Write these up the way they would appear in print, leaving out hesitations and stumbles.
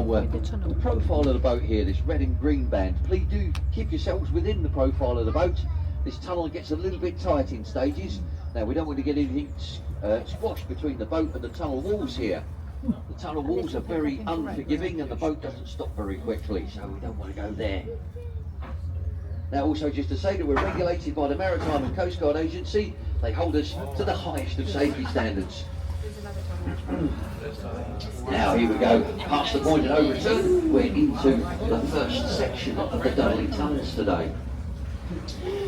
the profile of the boat here, this red and green band, please do keep yourselves within the profile of the boat. This tunnel gets a little bit tight in stages. Now we don't want to get anything squashed between the boat and the tunnel walls here. The tunnel walls are very unforgiving and the boat doesn't stop very quickly, so we don't want to go there. Now also just to say that we're regulated by the Maritime and Coast Guard Agency. They hold us to the highest of safety standards. Now here we go, past the point and over turn, we're into the first section of the Dudley Tunnels today.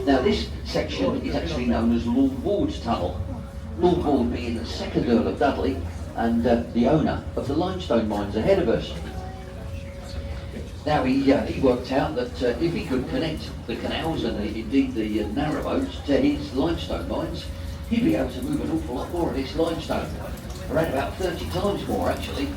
Now this section is actually known as Lord Ward's Tunnel. Lord Ward being the second Earl of Dudley and the owner of the limestone mines ahead of us. Now he worked out that if he could connect the canals and indeed the narrowboats to his limestone mines, he'd be able to move an awful lot more of this limestone. Around about 30 times more actually,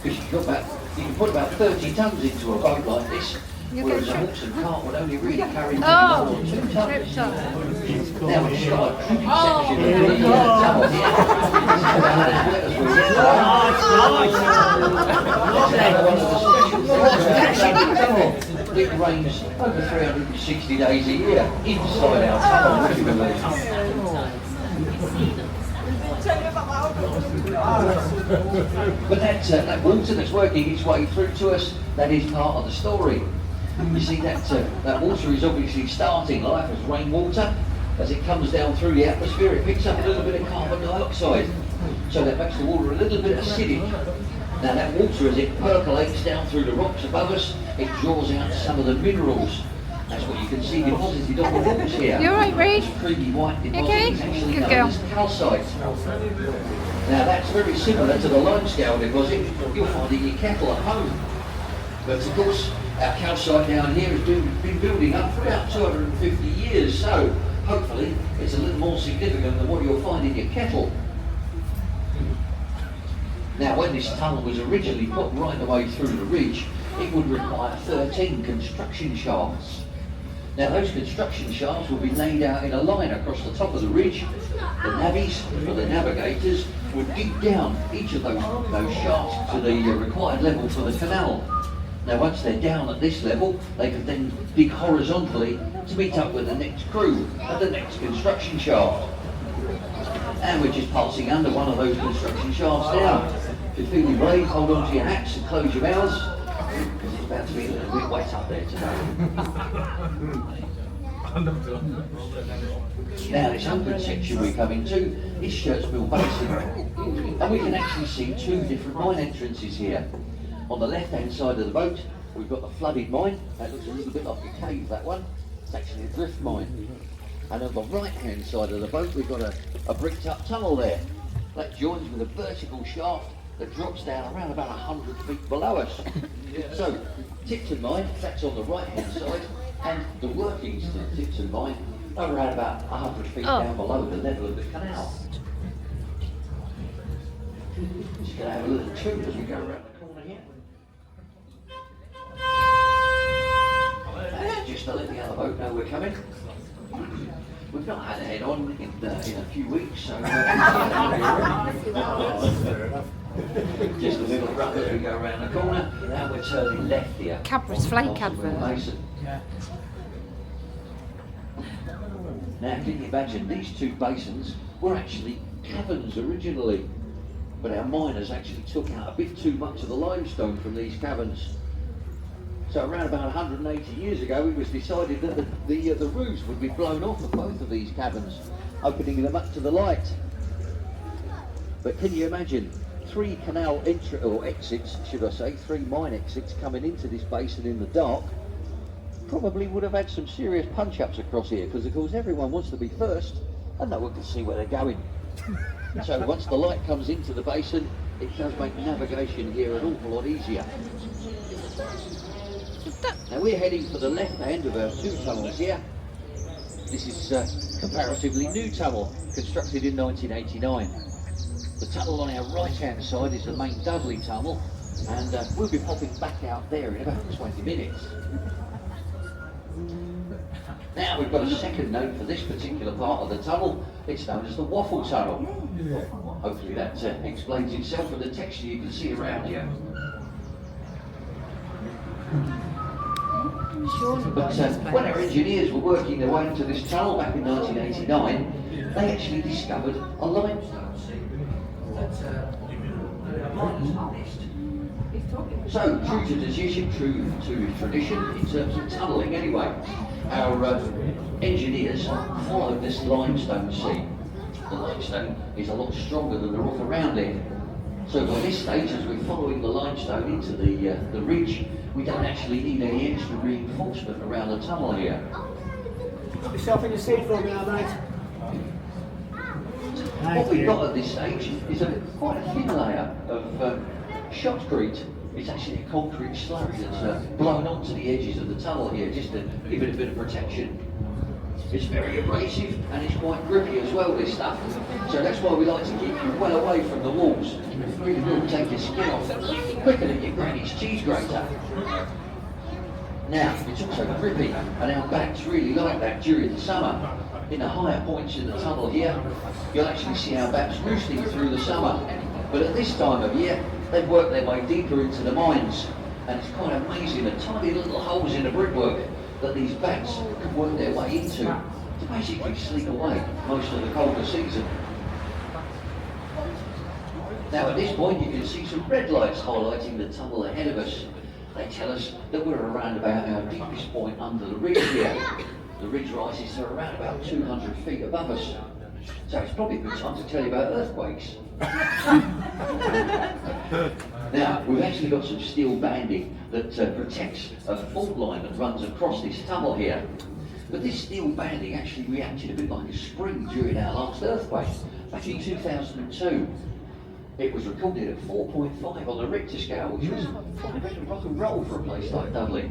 because you can put about 30 tons into a boat like this, whereas a horse and cart would only really carry 1 or 2 tons. Now we've just got a tricky section of the tunnel here. This is nice. It rains over 360 days a year inside our tunnel. But that water that's working its way through to us, that is part of the story. You see that water is obviously starting life as rainwater. As it comes down through the atmosphere, it picks up a little bit of carbon dioxide. So that makes the water a little bit acidic. Now that water, as it percolates down through the rocks above us, it draws out some of the minerals. That's what you can see deposited on the walls here. You alright, Ray? This creamy white deposit okay? is actually Good known girl. as calcite. Now that's very similar to the limescale deposit you'll find in your kettle at home. But of course, our calcite down here has been building up for about 250 years, so hopefully it's a little more significant than what you'll find in your kettle. Now when this tunnel was originally put right the way through the ridge, it would require 13 construction shafts. Now those construction shafts will be laid out in a line across the top of the ridge. The navvies, or the navigators, would dig down each of those shafts to the required level for the canal. Now once they're down at this level, they could then dig horizontally to meet up with the next crew at the next construction shaft. And we're just passing under one of those construction shafts now. If you're feeling brave, hold on to your hats and close your mouths, because it's about to be a little bit wet up there today. Now this open section we come into is Shirtsmill Basin, and we can actually see 2 different mine entrances here. On the left hand side of the boat we've got the flooded mine. That looks a little bit like a cave, that one. It's actually a drift mine. And on the right hand side of the boat we've got a bricked up tunnel there. That joins with a vertical shaft that drops down around about 100 feet below us. So Tipton mine, that's on the right hand side, and the workings to the Tipton mine are around about 100 feet down below the level of the canal. Just going to have a little toot as we go around the corner here. That's just to let the other boat know we're coming. We've not had a head on in a few weeks, so just a little run as we go around the corner. Now we're turning left here. Cadbury's flake advert. Now can you imagine, these 2 basins were actually caverns originally, but our miners actually took out a bit too much of the limestone from these caverns. So around about 180 years ago it was decided that the roofs would be blown off of both of these caverns, opening them up to the light. But can you imagine 3 canal exits, should I say, 3 mine exits coming into this basin in the dark? Probably would have had some serious punch-ups across here, because of course everyone wants to be first and no one can see where they're going. So once the light comes into the basin, it does make navigation here an awful lot easier. Now we're heading for the left hand of our 2 tunnels here. This is a comparatively new tunnel, constructed in 1989. The tunnel on our right hand side is the main Dudley tunnel, and we'll be popping back out there in about 20 minutes. Now we've got a second name for this particular part of the tunnel. It's known as the Waffle Tunnel. Hopefully that explains itself with the texture you can see around you. But when our engineers were working their way into this tunnel back in 1989, they actually discovered a limestone seam. So, true to tradition, true to tradition, in terms of tunnelling anyway, our engineers followed this limestone seam. The limestone is a lot stronger than the rock around it. So by this stage, as we're following the limestone into the ridge, we don't actually need any extra reinforcement around the tunnel here. Put yourself in the seat for me now, mate. What we've got at this stage is quite a thin layer of shotcrete. It's actually a concrete slurry that's blown onto the edges of the tunnel here, just to give it a bit of protection. It's very abrasive and it's quite grippy as well, this stuff. So that's why we like to keep you well away from the walls. It really will take your skin off quicker than your granny's cheese grater. Now, it's also grippy, and our bats really like that during the summer. In the higher points in the tunnel here, you'll actually see our bats roosting through the summer. But at this time of year, they've worked their way deeper into the mines, and it's quite amazing the tiny little holes in the brickwork that these bats can work their way into to basically sleep away most of the colder season. Now at this point you can see some red lights highlighting the tunnel ahead of us. They tell us that we're around about our deepest point under the ridge here. The ridge rises to around about 200 feet above us. So it's probably a good time to tell you about earthquakes. Now, we've actually got some steel banding that protects a fault line that runs across this tunnel here. But this steel banding actually reacted a bit like a spring during our last earthquake, back in 2002. It was recorded at 4.5 on the Richter scale, which was quite a bit of rock and roll for a place like Dudley.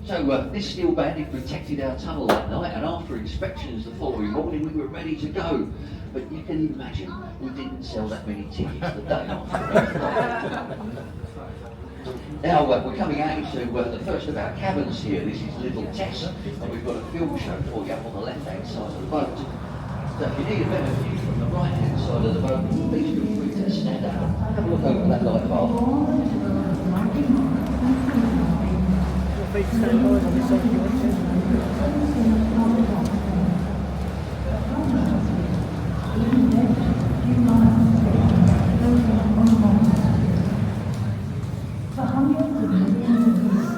So this steel banding protected our tunnel that night, and after inspections the following morning we were ready to go. But you can imagine we didn't sell that many tickets the day after. Now we're coming out into the first of our cabins here. This is Little Tess, and we've got a film show for you up on the left-hand side of the boat. So if you need a better view from the right-hand side of the boat, please feel free to stand up and have a look over that light bar. For hundreds of millions of years,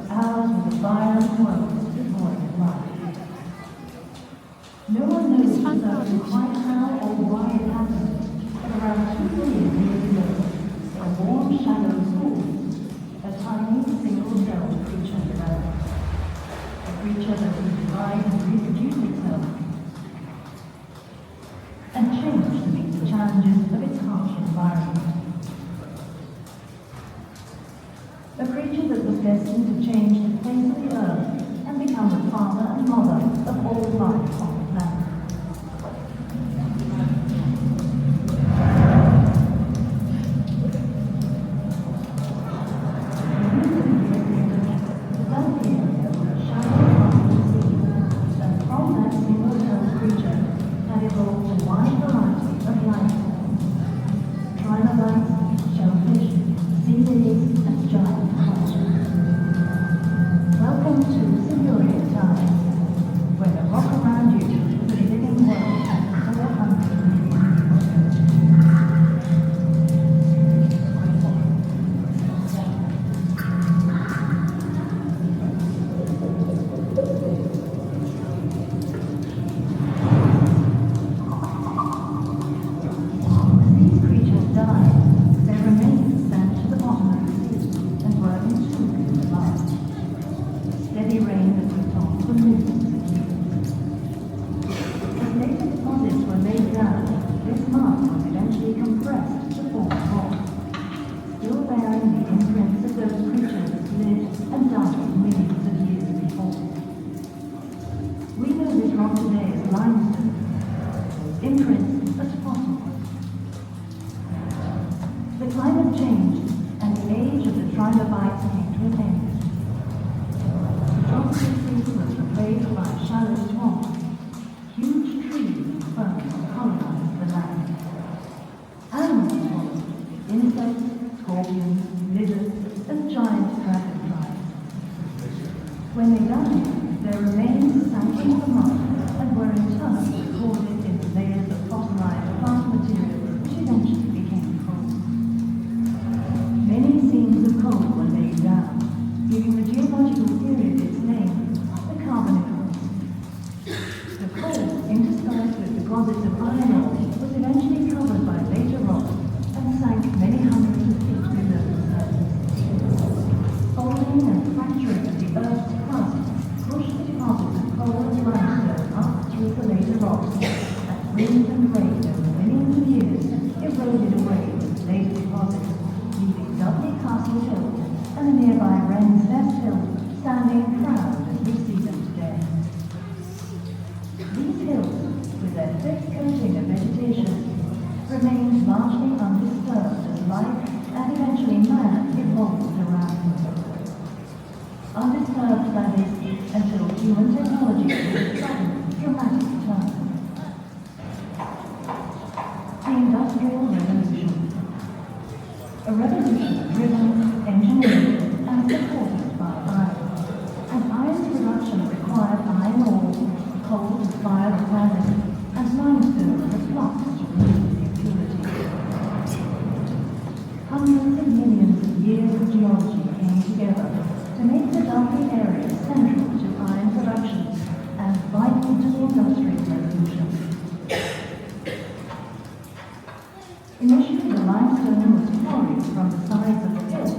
ours was a violent world devoid of life. No one knows for certain quite how or why it happened, but around 2 billion years ago, a warm shadow formed, a tiny single-celled creature developed. A creature that would divide and reproduce itself, and change to meet the challenges of its harsh environment. A creature that was destined to change the face of the earth and become the father and mother of all life on the planet. That area was a shallow part of the sea, and from that single-celled creature had evolved a wide variety of life forms: trilobites, shellfish, sea lilies, and giant monsters. Welcome to Silurian times, where the rock around you When they died, their remains sank into the mud and were in turn recorded in layers of fossilized plant material, which eventually became coal. Many seams of coal were laid down, giving the geological period its name, the Carboniferous. The coal, interspersed with deposits of iron ore, was eventually covered by later rocks and sank many hundreds of feet below the surface. Folding and fracturing of the Earth's crust pushed the deposits of coal and limestone up through the later rocks, and wind and rain over millions of years eroded away the later deposits, leaving Dudley Castle Hill and the nearby Wren's Nest Hill standing proud as we see them today. These hills, with their thick coating of vegetation, remained largely undisturbed as life and eventually man evolved around them. Undisturbed, that is, until human technology took a sudden, dramatic turn. The Industrial Revolution. A revolution driven, engineered, and supported by iron. And iron's production required iron ore, coal to fire the planet, and limestone the flux to remove the impurities. Hundreds of millions of years of geology came together to make the Dudley area central to iron production and vital to the Industrial Revolution. Initially, the limestone was quarried from the sides of the hill,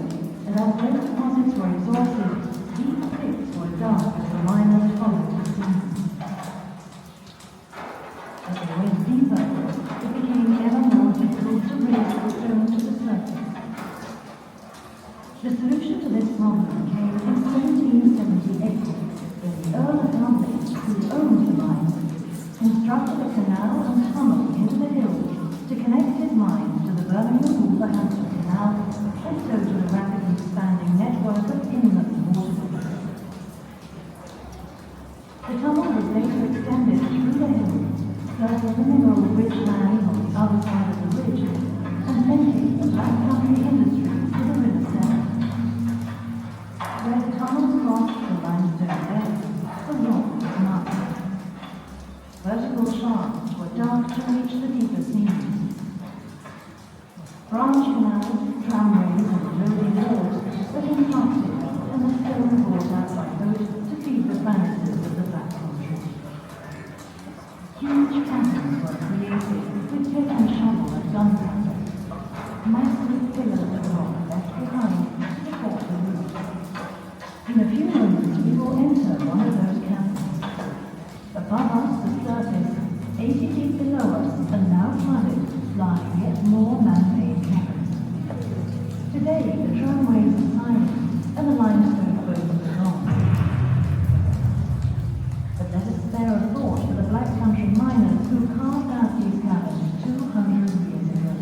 and as those deposits were exhausted, deep pits were dug as the miners followed the seams. As they went deeper, it became ever more difficult to raise the stone to the surface. The solution to this problem came in 1778, when the Earl of Dudley, who owned the mine, constructed a canal and tunnel into the hills to connect his mine to the Birmingham-Wolverhampton Canal and so to the rapidly expanding network of inland waterways. The tunnel was later extended through the hills, circling the mineral rich land on the other side of the ridge, and linking the black country industry to the river Severn. Where the tunnel crossed the limestone bed, the rock was marked. Vertical shafts were dug to reach the deeper seams. Branch canals, tramways, and roading walls were constructed, and the stone brought out by boat to feed the furnaces of the Black Country. Huge cannons were created with pick and shovel and gunpowder. Massive pillars of rock left behind to support the roof. In a few moments, we will enter one of those cannons. Above us, the surface, 80 feet below us, and now flooded, lie yet more man-made caverns. Today, the tramways are silent, and the limestone boats are gone. But let us spare a thought for the Black Country miners who carved out these caverns 200 years ago.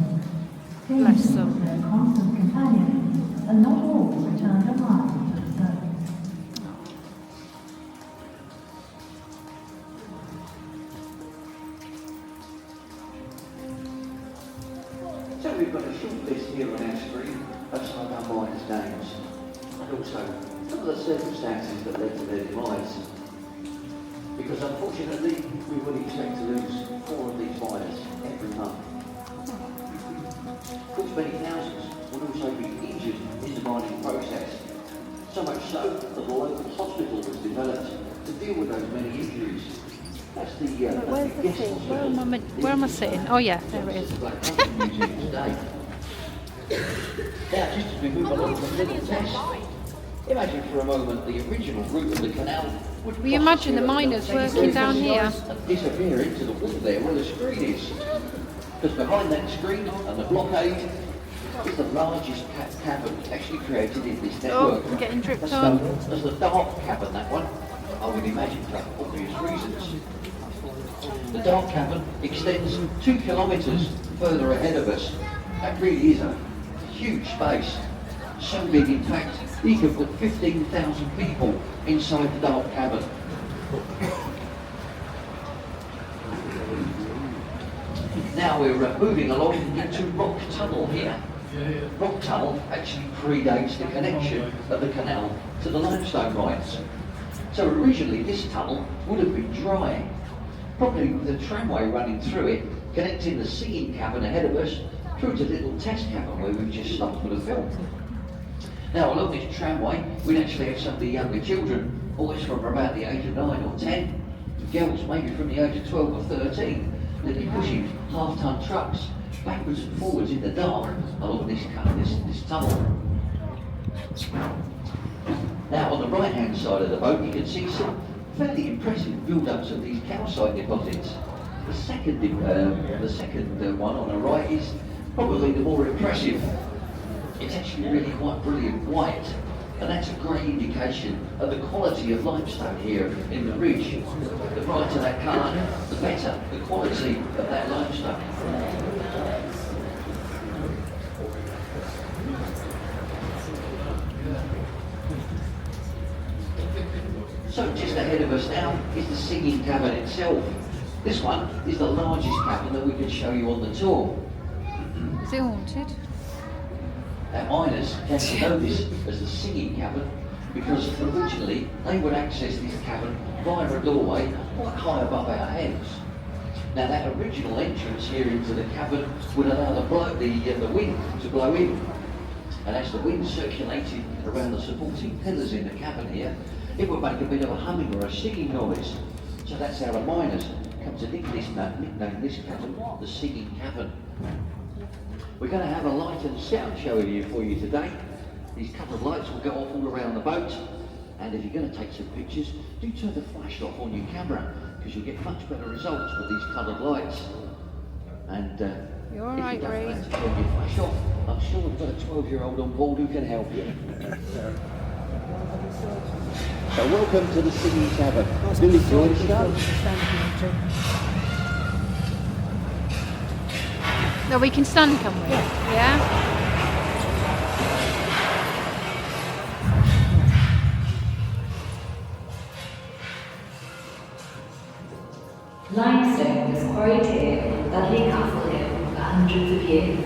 Bless Change them. was their constant companion, and not all returned alive to the surface. So we've got a short list here on our screen of some of our miners' names, and also some of the circumstances that led to their demise. Because unfortunately, we would expect to lose 4 of these miners every month. Of course, many thousands would also be injured in the mining process. So much so that the local hospital was developed to deal with those many injuries. That's the Where's the guest seat? hospital. Where am I sitting? Oh yeah, there it is. Black Country Museum today. Now, just as we move along to the little test, imagine for a moment the original route of the canal would Will you imagine the miners working down here? and disappear into the water there where the screen is. Because behind that screen and the blockade is the largest cavern actually created in this Oh, network. I'm getting dripped That's on. known as the Dark Cavern, that one. I would imagine for obvious reasons. The Dark Cavern extends 2 kilometres further ahead of us. That really is a huge space. So big, in fact, you could put 15,000 people inside the Dark Cavern. Now we're moving along into Rock Tunnel here. Rock Tunnel actually predates the connection of the canal to the limestone mines. So originally this tunnel would have been dry, probably with a tramway running through it, connecting the singing cabin ahead of us through to the little test cabin where we've just stopped for the film. Now along this tramway, we'd actually have some of the younger children, boys from about the age of 9 or 10, girls maybe from the age of 12 or 13, they'd be pushing half-ton trucks backwards and forwards in the dark along this tunnel. Now on the right-hand side of the boat, you can see some fairly impressive build-ups of these calcite deposits. The second one on the right is probably the more impressive. It's actually really quite brilliant white, and that's a great indication of the quality of limestone here in the ridge. The brighter that colour, the better the quality of that limestone. So just ahead of us now is the singing cabin itself. This one is the largest cabin that we can show you on the tour. Is it haunted? Miners tend to know this as the singing cabin because originally they would access this cabin via a doorway quite high above our heads. Now that original entrance here into the cabin would allow the wind to blow in, and as the wind circulated around the supporting pillars in the cabin here, it would make a bit of a humming or a singing noise. So that's how the miners come to nickname this cabin the singing cabin. We're going to have a light and sound show here for you today. These couple of lights will go off all around the boat, and if you're going to take some pictures, do turn the flash off on your camera because you'll get much better results with these coloured lights. And You're all if right, you don't Ray. plan to turn your flash off, I'm sure we've got a 12-year-old on board who can help you. So welcome to the singing cabin. Do enjoy the show. No, we can stand, can we? Yeah? Limestone was quarried here on Dudley Castle Hill for hundreds of years,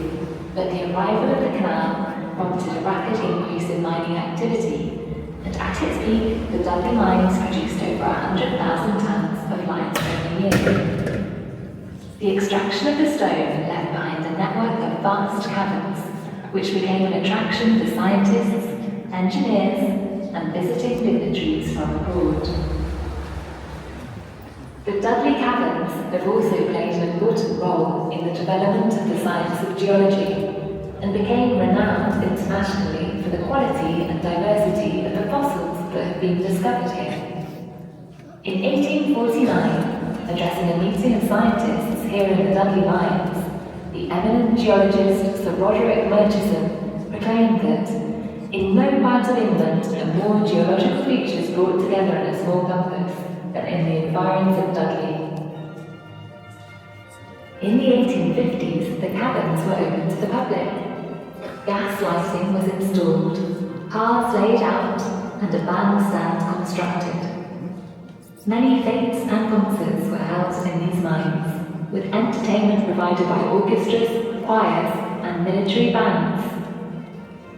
but the arrival of the canal prompted a rapid increase in mining activity, and at its peak, the Dudley mines produced over 100,000 tons of limestone a year. The extraction of the stone left behind a network of vast caverns, which became an attraction for scientists, engineers, and visiting dignitaries from abroad. The Dudley Caverns have also played an important role in the development of the science of geology, and became renowned internationally for the quality and diversity of the fossils that have been discovered here. In 1849, addressing a meeting of scientists here in the Dudley mines, the eminent geologist Sir Roderick Murchison proclaimed that in no part of England are more geological features brought together in a small compass than in the environs of Dudley. In the 1850s, the caverns were opened to the public. Gas lighting was installed, paths laid out, and a bandstand constructed. Many fetes and concerts were held in these mines, with entertainment provided by orchestras, choirs, and military bands.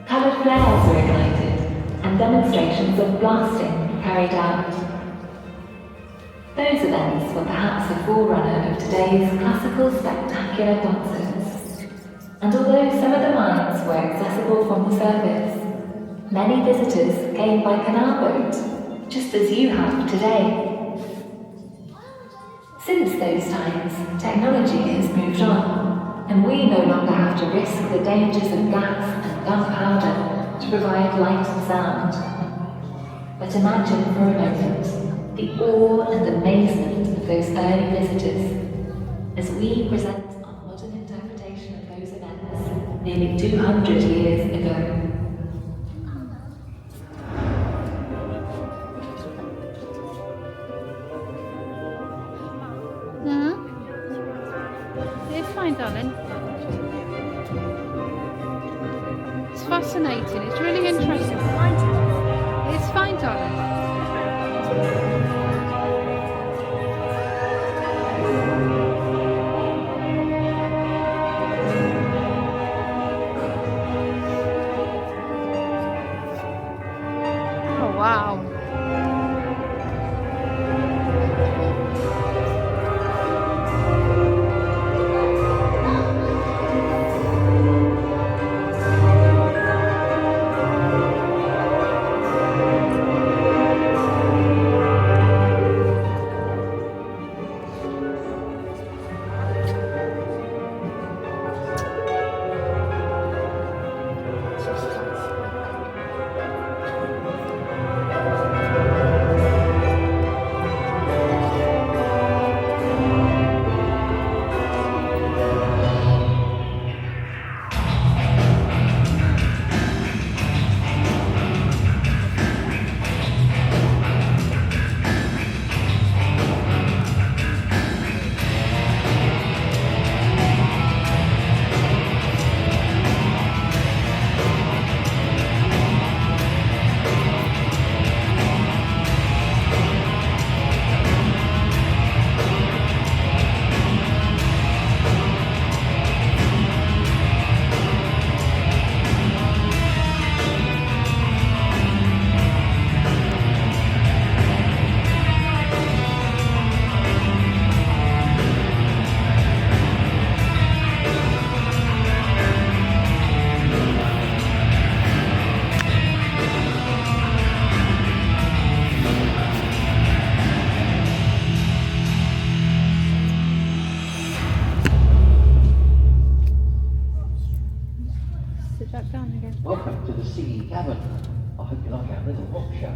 Coloured flares were ignited, and demonstrations of blasting carried out. Those events were perhaps a forerunner of today's classical spectacular concerts. And although some of the mines were accessible from the surface, many visitors came by canal boat, just as you have today. Since those times, technology has moved on, and we no longer have to risk the dangers of gas and gunpowder to provide light and sound. But imagine for a moment the awe and amazement of those early visitors as we present our modern interpretation of those events nearly 200 years ago. It's fine, darling. It's fascinating. It's really interesting. It's fine, darling. Oh, wow. Sit back down again. Welcome to the Sea Cavern. I hope you like our little rock show.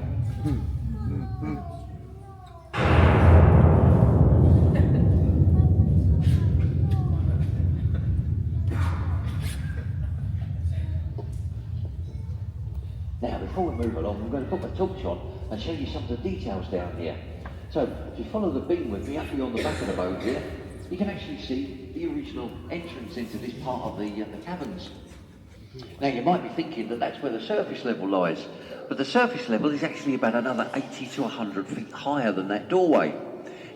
Now, before we move along, we're going to put my torch on and show you some of the details down here. So, if you follow the beam with me up here on the back of the boat here, you can actually see the original entrance into this part of the caverns. Now, you might be thinking that that's where the surface level lies, but the surface level is actually about another 80 to 100 feet higher than that doorway.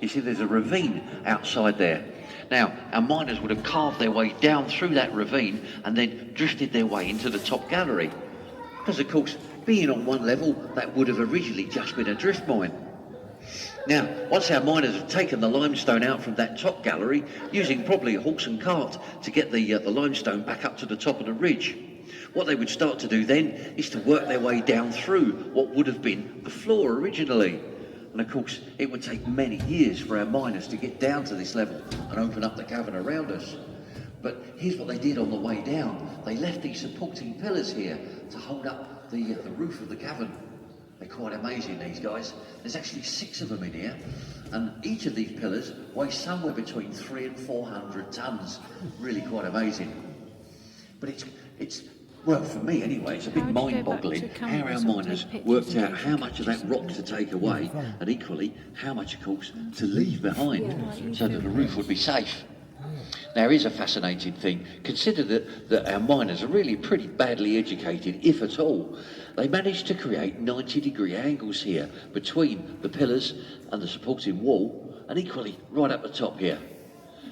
You see, there's a ravine outside there. Now, our miners would have carved their way down through that ravine and then drifted their way into the top gallery. Because, of course, being on one level, that would have originally just been a drift mine. Now, once our miners have taken the limestone out from that top gallery, using probably a horse and cart to get the limestone back up to the top of the ridge, what they would start to do then is to work their way down through what would have been the floor originally. And of course, it would take many years for our miners to get down to this level and open up the cavern around us. But here's what they did on the way down. They left these supporting pillars here to hold up the roof of the cavern. They're quite amazing, these guys. There's actually 6 of them in here, and each of these pillars weighs somewhere between 300 and 400 tons. Really quite amazing. But it's well, for me anyway, it's a bit mind-boggling how our miners worked out how much of that rock to take away, and equally how much, of course, to leave behind so that the roof would be safe. Now, here's a fascinating thing. Consider that our miners are really pretty badly educated, if at all. They managed to create 90-degree angles here between the pillars and the supporting wall, and equally right up the top here.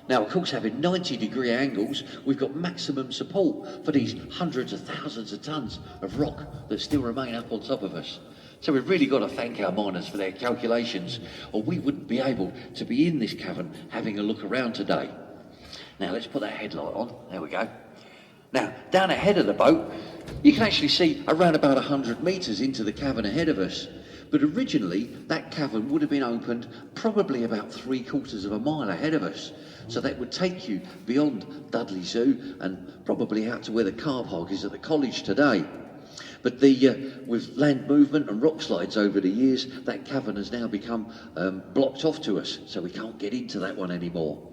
Now, of course, having 90-degree angles, we've got maximum support for these hundreds of thousands of tons of rock that still remain up on top of us. So we've really got to thank our miners for their calculations, or we wouldn't be able to be in this cavern having a look around today. Now, let's put that headlight on. There we go. Now, down ahead of the boat, you can actually see around about 100 metres into the cavern ahead of us. But originally, that cavern would have been opened probably about 3/4 of a mile ahead of us. So that would take you beyond Dudley Zoo and probably out to where the car park is at the college today. But with land movement and rock slides over the years, that cavern has now become blocked off to us, so we can't get into that one anymore.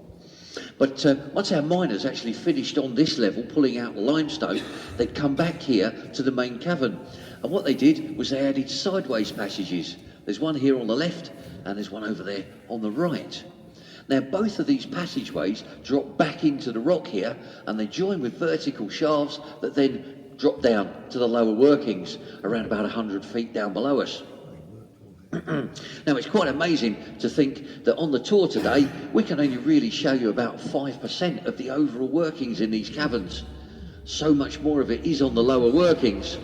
But once our miners actually finished on this level, pulling out the limestone, they'd come back here to the main cavern. And what they did was they added sideways passages. There's one here on the left, and there's one over there on the right. Now, both of these passageways drop back into the rock here, and they join with vertical shafts that then drop down to the lower workings, around about 100 feet down below us. Now, it's quite amazing to think that on the tour today, we can only really show you about 5% of the overall workings in these caverns. So much more of it is on the lower workings.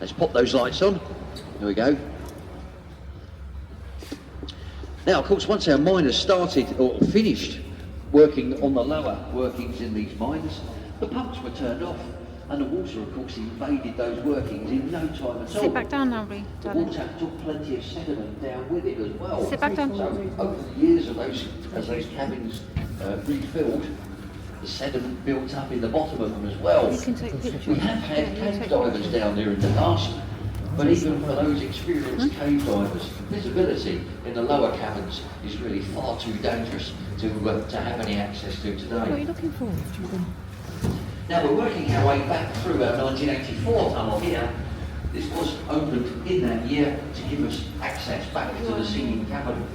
Let's pop those lights on. Here we go. Now, of course, once our miners started or finished working on the lower workings in these mines, the pumps were turned off, and the water, of course, invaded those workings in no time at all. Sit back down now, Ree, The darling. water took plenty of sediment down with it as well. Sit back down. So over the years of as those cabins refilled, the sediment built up in the bottom of them as well. You can take pictures. We have had Yeah, you cave take divers down there in the past, but even for those experienced cave divers, visibility in the lower cabins is really far too dangerous to have any access to What are you today. looking for? Now we're working our way back through our 1984 tunnel here. This was opened in that year to give us access back to the singing cabin.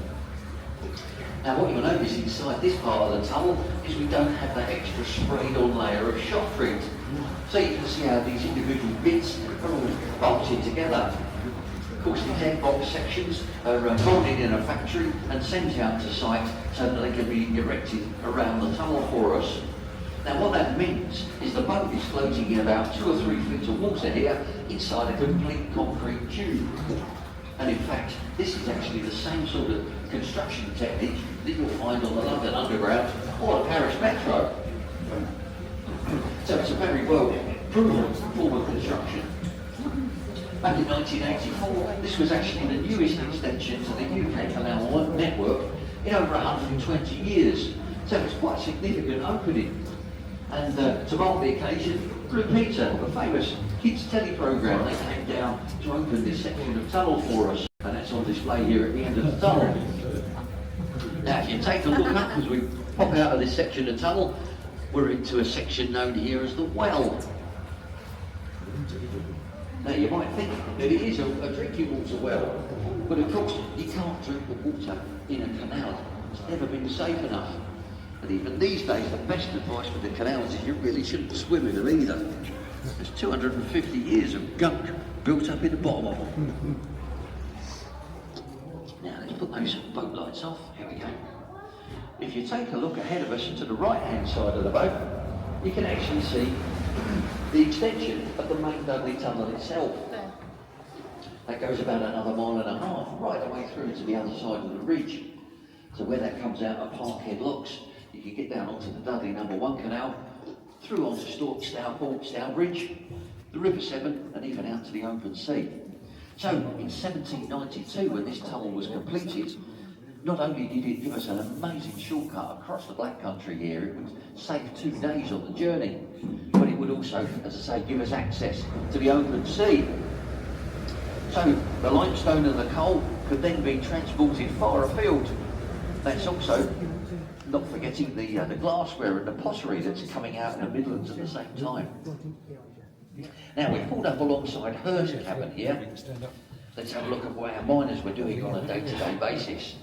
Now what you'll notice inside this part of the tunnel is we don't have that extra sprayed on layer of shotcrete. So you can see how these individual bits are all bolted together. Of course these end box sections are molded in a factory and sent out to site so that they can be erected around the tunnel for us. Now what that means is the boat is floating in about 2 or 3 feet of water here inside a complete concrete tube. And in fact, this is actually the same sort of construction technique that you'll find on the London Underground or the Paris Metro. So it's a very well proven form of construction. Back in 1984, this was actually the newest extension to the UK canal network in over 120 years. So it's quite a significant opening. And to mark the occasion, Blue Peter, the famous kids telly programme, they came down to open this section of tunnel for us, and that's on display here at the end of the tunnel. Now if you take a look up as we pop out of this section of tunnel, we're into a section known here as the well. Now you might think that it is a drinking water well, but of course you can't drink the water in a canal. It's never been safe enough. And even these days, the best advice for the canals is you really shouldn't swim in them either. There's 250 years of gunk built up in the bottom of them. Now let's put those boat lights off. Here we go. If you take a look ahead of us to the right-hand side of the boat, you can actually see the extension of the main Dudley Tunnel itself. That goes about another 1.5 miles, right the way through to the other side of the ridge. So where that comes out of Parkhead Locks, you can get down onto the Dudley No. 1 canal, through onto Stourbridge, the River Severn, and even out to the open sea. So in 1792, when this tunnel was completed, not only did it give us an amazing shortcut across the Black Country here, it would save 2 days on the journey, but it would also, as I say, give us access to the open sea. So the limestone and the coal could then be transported far afield. That's also not forgetting the glassware and the pottery that's coming out in the Midlands at the same time. Now we've pulled up alongside Hurst Cabin here. Let's have a look at what our miners were doing on a day-to-day basis.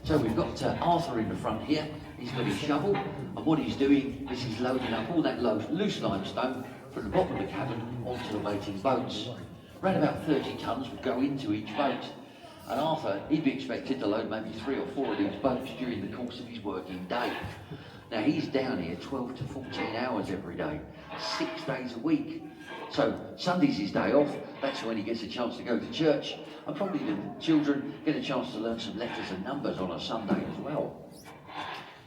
So we've got Arthur in the front here. He's got his shovel, and what he's doing is he's loading up all that loose limestone from the bottom of the cabin onto the waiting boats. Around about 30 tonnes would go into each boat. And Arthur, he'd be expected to load maybe 3 or 4 of these boats during the course of his working day. Now he's down here 12 to 14 hours every day, 6 days a week. So Sunday's his day off, that's when he gets a chance to go to church, and probably the children get a chance to learn some letters and numbers on a Sunday as well.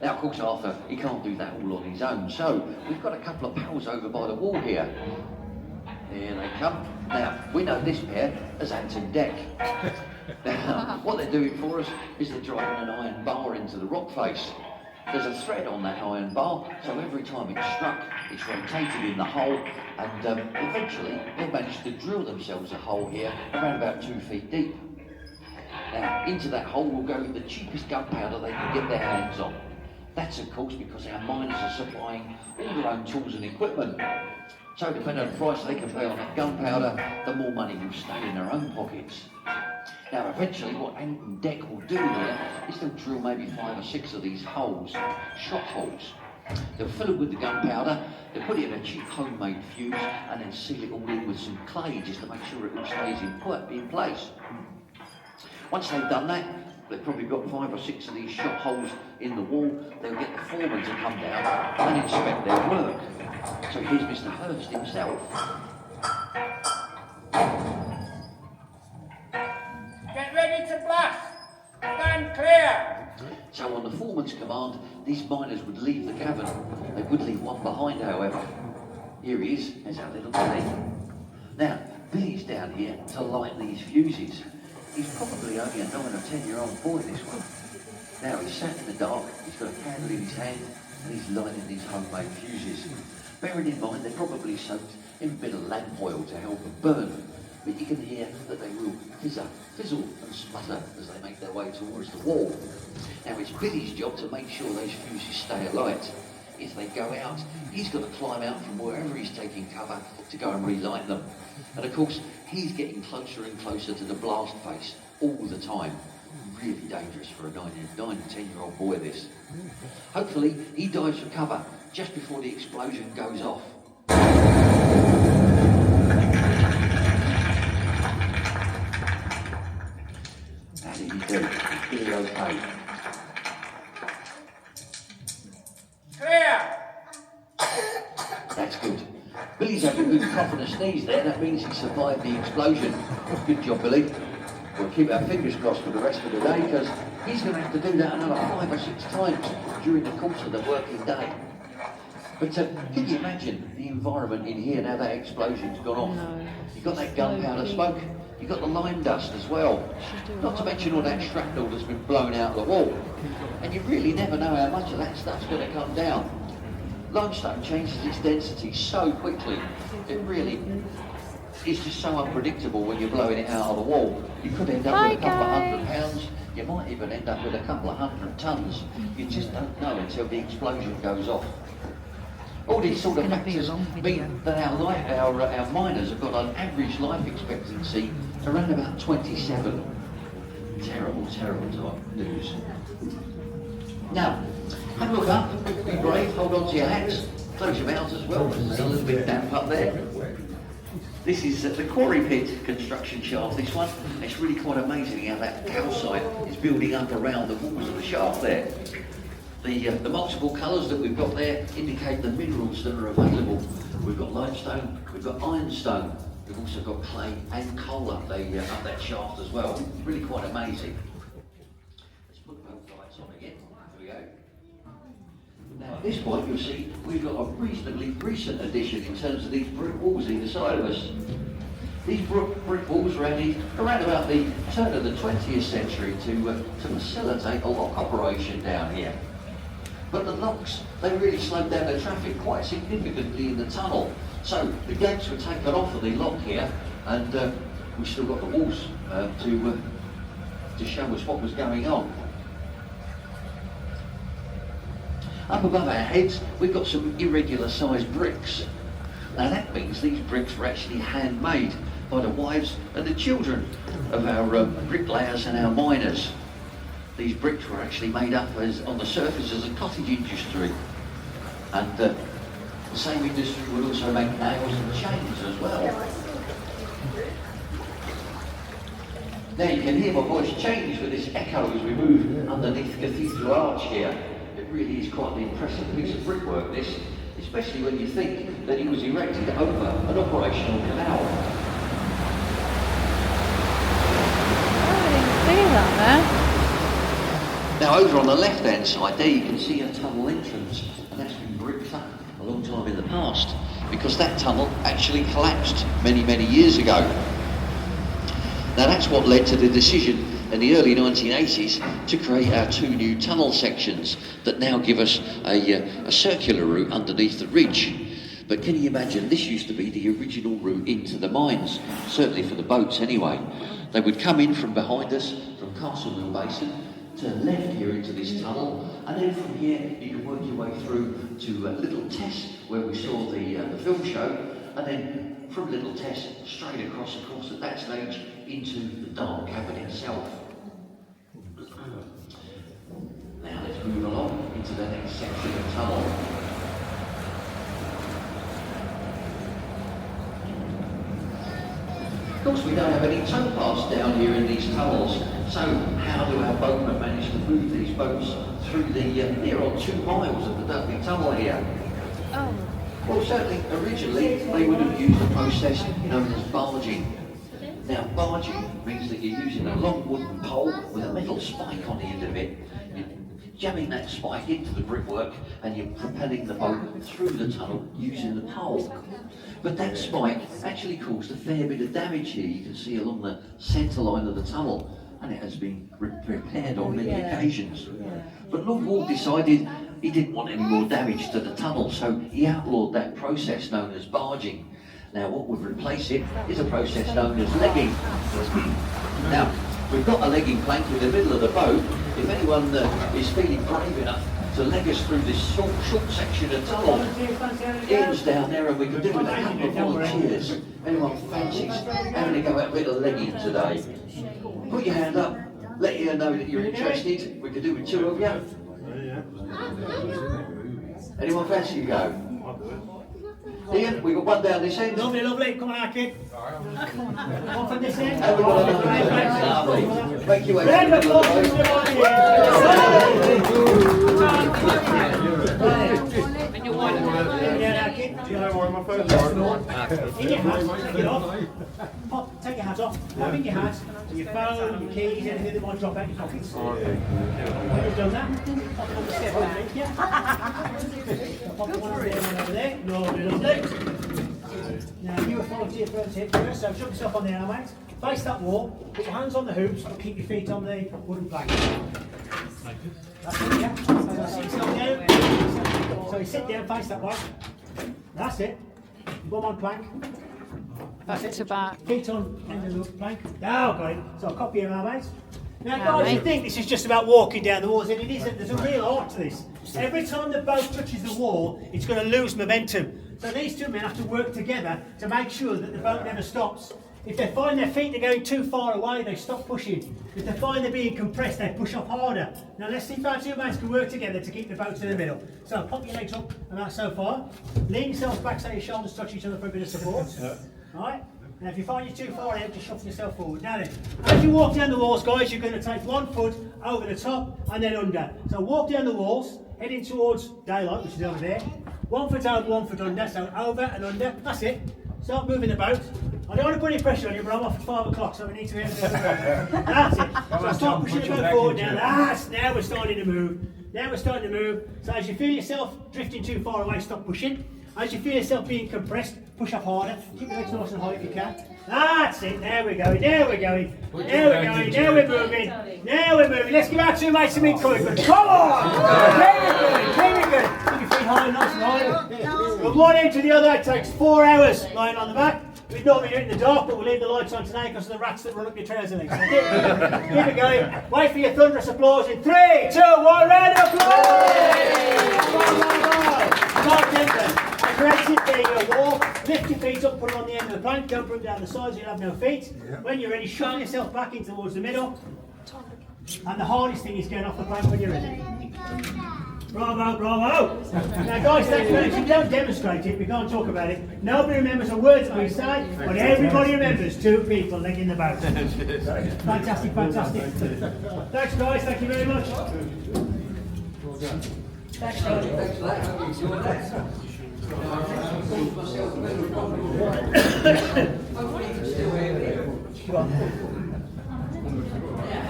Now of course Arthur, he can't do that all on his own, so we've got a couple of pals over by the wall here. Here they come. Now, we know this pair as Ant and Dec. Now, what they're doing for us is they're driving an iron bar into the rock face. There's a thread on that iron bar, so every time it's struck, it's rotated in the hole, and eventually they've managed to drill themselves a hole here around about 2 feet deep. Now, into that hole will go the cheapest gunpowder they can get their hands on. That's of course because our miners are supplying all their own tools and equipment. So depending on the price they can pay on that gunpowder, the more money will stay in their own pockets. Now eventually what Ant and Dec will do here is they'll drill maybe 5 or 6 of these holes, shot holes. They'll fill it with the gunpowder, they'll put it in a cheap homemade fuse, and then seal it all in with some clay just to make sure it all stays in place. Once they've done that, they've probably got 5 or 6 of these shot holes in the wall. They'll get the foreman to come down and inspect their work. So here's Mr. Hurst himself. Get ready to blast! Stand these miners would leave the cavern. They would leave one behind, however. Here he is, there's our little Billy. Now, Billy's down here to light these fuses. He's probably only a 9 or 10-year-old boy, this one. Now, he's sat in the dark, he's got a candle in his hand, and he's lighting these homemade fuses. Bearing in mind, they're probably soaked in a bit of lamp oil to help them burn. But you can hear that they will fizzle and sputter as they make their way towards the wall. Now, it's Billy's job to make sure those fuses stay alight. If they go out, he's got to climb out from wherever he's taking cover to go and relight them. And of course, he's getting closer and closer to the blast face all the time. Really dangerous for a 9 and 10-year-old boy, this. Hopefully, he dives for cover just before the explosion goes off. How did he do? Is Billy okay? Clear! That's good. Billy's having a good cough and a sneeze there. That means he survived the explosion. Good job, Billy. We'll keep our fingers crossed for the rest of the day, because he's going to have to do that another 5 or 6 times during the course of the working day. But can you imagine the environment in here now that explosion's gone off? No. You've got that gunpowder smoke, you've got the lime dust as well. Not to mention all that shrapnel that's been blown out of the wall. And you really never know how much of that stuff's going to come down. Limestone changes its density so quickly. It really is just so unpredictable when you're blowing it out of the wall. You could end up with a couple of 100 pounds. You might even end up with a couple of 100 tons. You just don't know until the explosion goes off. All these sort of factors mean that our miners have got an average life expectancy around about 27. Terrible, terrible type news. Now, have a look up, be brave, hold on to your hats, close your mouths as well, because it's a little bit damp up there. This is the quarry pit construction shaft, this one. It's really quite amazing how that calcite is building up around the walls of the shaft there. The multiple colours that we've got there indicate the minerals that are available. We've got limestone, we've got ironstone, we've also got clay and coal up that shaft as well. Really quite amazing. Let's put both lights on again. Here we go. Now at this point you'll see we've got a reasonably recent addition in terms of these brick walls either side of us. These brick walls were added around about the turn of the 20th century to facilitate a lock operation down here. But the locks, they really slowed down the traffic quite significantly in the tunnel. So the gates were taken off of the lock here, and we've still got the walls to show us what was going on. Up above our heads, we've got some irregular sized bricks. Now that means these bricks were actually handmade by the wives and the children of our bricklayers and our miners. These bricks were actually made up on the surface as a cottage industry. And the same industry would also make nails and chains as well. Now you can hear my voice change with this echo as we move underneath the cathedral arch here. It really is quite an impressive piece of brickwork, this, especially when you think that it was erected over an operational canal. I didn't see that there. Now over on the left-hand side there you can see a tunnel entrance, and that's been bricked up a long time in the past because that tunnel actually collapsed many, many years ago. Now that's what led to the decision in the early 1980s to create our 2 new tunnel sections that now give us a circular route underneath the ridge. But can you imagine, this used to be the original route into the mines, certainly for the boats anyway. They would come in from behind us, from Castlemill Basin, turn left here into this tunnel, and then from here you can work your way through to Little Tess, where we saw the film show, and then from Little Tess straight across, of course, at that stage into the dark cavern itself. Now let's move along into the next section of tunnel. Of course, we don't have any towpaths down here in these tunnels, so how do our boatmen manage to move these boats through the near on 2 miles of the Dudley Tunnel here? Oh. Well, certainly originally they would have used a process known as barging. Now, barging means that you're using a long wooden pole with a metal spike on the end of it. jamming that spike into the brickwork and you're propelling the boat through the tunnel using the pole. But that spike actually caused a fair bit of damage here. You can see along the centre line of the tunnel, and it has been repaired on many occasions. But Lord Wall decided he didn't want any more damage to the tunnel, so he outlawed that process known as barging. Now what would replace it is a process known as legging. Now, we've got a legging plank in the middle of the boat. If anyone is feeling brave enough to leg us through this short section of tunnel, Ian's down there and we can do with a couple of volunteers. Anyone fancies having a go at a bit of legging today? Put your hand up, let Ian know that you're interested. We could do with 2 of you. Anyone fancy to go? Ian, we've got one down this end. Lovely, lovely. Come on, our kid. One from this end. Lovely. Thank you. Round of applause for everybody in your hat, take it off. Pop, take your hat off. Pop in your hat, your phone, your keys, anything that might drop out your pockets. You've done that. Pop it on the step over there. Pop the one over there, one over there. Lovely, lovely. Now you will follow to your front hip first, so shove yourself on there now, mate. Face that wall, put your hands on the hoops, but keep your feet on the wooden plank. That's it, yeah. So sit down. So you sit down, face that way. That's it. Bum on plank. That's Back it. to back. Feet on end of the plank. Now, great. So copy it, mate. Now, Yeah, guys, you mate. think this is just about walking down the walls, and it isn't. There's a real art to this. Every time the boat touches the wall, it's going to lose momentum. So these 2 men have to work together to make sure that the boat never stops. If they find their feet are going too far away, they stop pushing. If they find they're being compressed, they push up harder. Now let's see if our 2 mates can work together to keep the boat in the middle. So pop your legs up about so far. Lean yourselves back so your shoulders touch each other for a bit of support. Alright? Now if you find you're too far out, just shuffle yourself forward. Now then, as you walk down the walls, guys, you're going to take 1 foot over the top and then under. So walk down the walls, heading towards daylight, which is over there. 1 foot over, 1 foot under, so over and under. That's it. Start moving the boat. I don't want to put any pressure on you, but I'm off at 5 o'clock, so we need to be able to do it. That's it. So start pushing the boat forward now. Now we're starting to move. Now we're starting to move. So as you feel yourself drifting too far away, stop pushing. As you feel yourself being compressed, push up harder. Keep your legs nice and high if you can. That's it. There we're going. There we're going. There we're going. Now we're moving. Now we're moving. Let's give our 2 mates some encouragement. Come on! Very good. Very good. Keep your feet high, nice and high. From one end to the other, it takes 4 hours lying on the back. We'd normally do it in the dark, but we'll leave the lights on today because of the rats that run up your trouser legs. So keep it going. Wait for your thunderous applause in 3, 2, 1, round of applause! Start gentle. Press it, there you go. Walk, lift your feet up, put them on the end of the plank, don't put them down the sides, you'll have no feet. When you're ready, shove yourself back in towards the middle. And the hardest thing is getting off the plank when you're ready. Bravo, bravo! Now guys, thanks very much. We don't demonstrate it, we can't talk about it. Nobody remembers a word that we say, but everybody remembers 2 people legging the boat. Fantastic, fantastic. Thanks guys, thank you very much. Thanks guys. Thanks for that. Hope you enjoyed that. Hopefully you can still hear me. How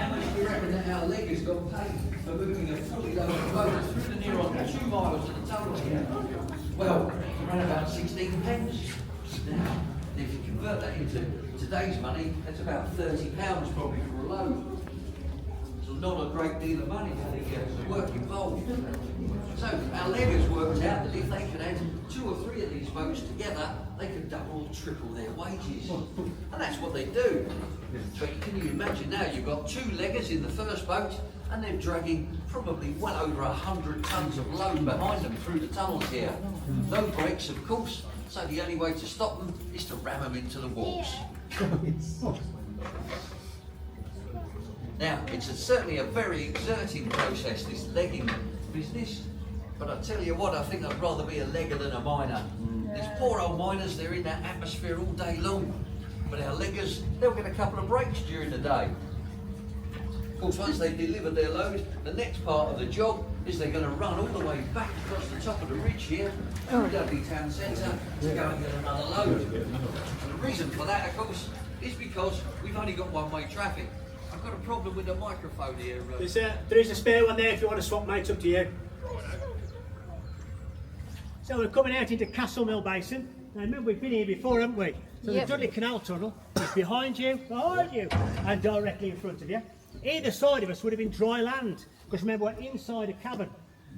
much do you reckon that our leggers got paid for moving a fully loaded boat through the near on 2 miles of the tunnel here? Well, around about 16 pence. Now, if you convert that into today's money, that's about £30 probably for a load. So not a great deal of money for the working pole. So our leggers worked out that if they could add 2 or 3 of these boats together, they could double or triple their wages. And that's what they do. But can you imagine now, you've got 2 leggers in the first boat, and they're dragging probably well over 100 tons of load behind them through the tunnels here. No brakes, of course, so the only way to stop them is to ram them into the walls. Now, it's certainly a very exerting process, this legging business. But I tell you what, I think I'd rather be a legger than a miner. These poor old miners, they're in that atmosphere all day long. But our leggers, they'll get a couple of breaks during the day. Of course, once they've delivered their load, the next part of the job is they're going to run all the way back across the top of the ridge here, through Dudley Town Centre, to go and get another load. And the reason for that, of course, is because we've only got one-way traffic. I've got a problem with the microphone here. There is a spare one there if you want to swap, mate, it's up to you. So we're coming out into Castle Mill Basin. Now remember, we've been here before, haven't we? So Yep. the Dudley Canal Tunnel is behind you, and directly in front of you. Either side of us would have been dry land, because remember, we're inside a cavern.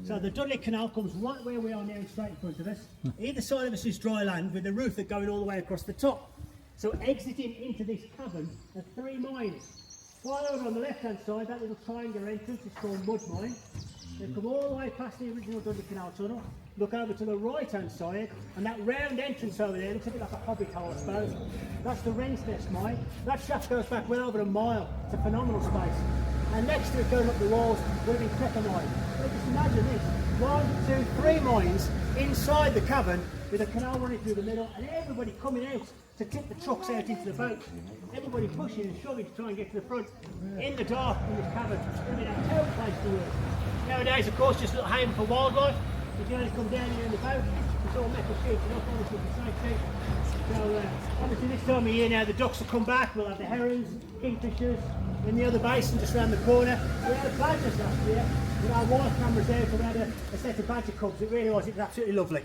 So the Dudley Canal comes right where we are now, straight in front of us. Either side of us is dry land with the roof that going all the way across the top. So exiting into this cavern are 3 mines. While over on the left-hand side, that little triangular entrance is called Mud Mine. They come all the way past the original Dudley Canal Tunnel, look over to the right-hand side, and that round entrance over there looks a bit like a hobbit hole, I suppose. That's the Wren's Nest Mine. That shaft goes back well over a mile. It's a phenomenal space. And next to it, going up the walls, would have been Cracker Mine. So just imagine this, 1, 2, 3 mines inside the cavern with a canal running through the middle, and everybody coming out to tip the trucks out into the boat. Everybody pushing and shoving to try and get to the front. In the dark, in this cavern. It's going to be a terrible place to work. Nowadays, of course, just a little haven for wildlife. You can only come down here in the boat. It's all metal sheets, and all obviously for safety. So, obviously this time of year now, the ducks will come back. We'll have the herons, kingfishers, in the other basin just round the corner. We had badgers last year. With our wild cameras there, so we had a set of badger cubs. It really was absolutely lovely.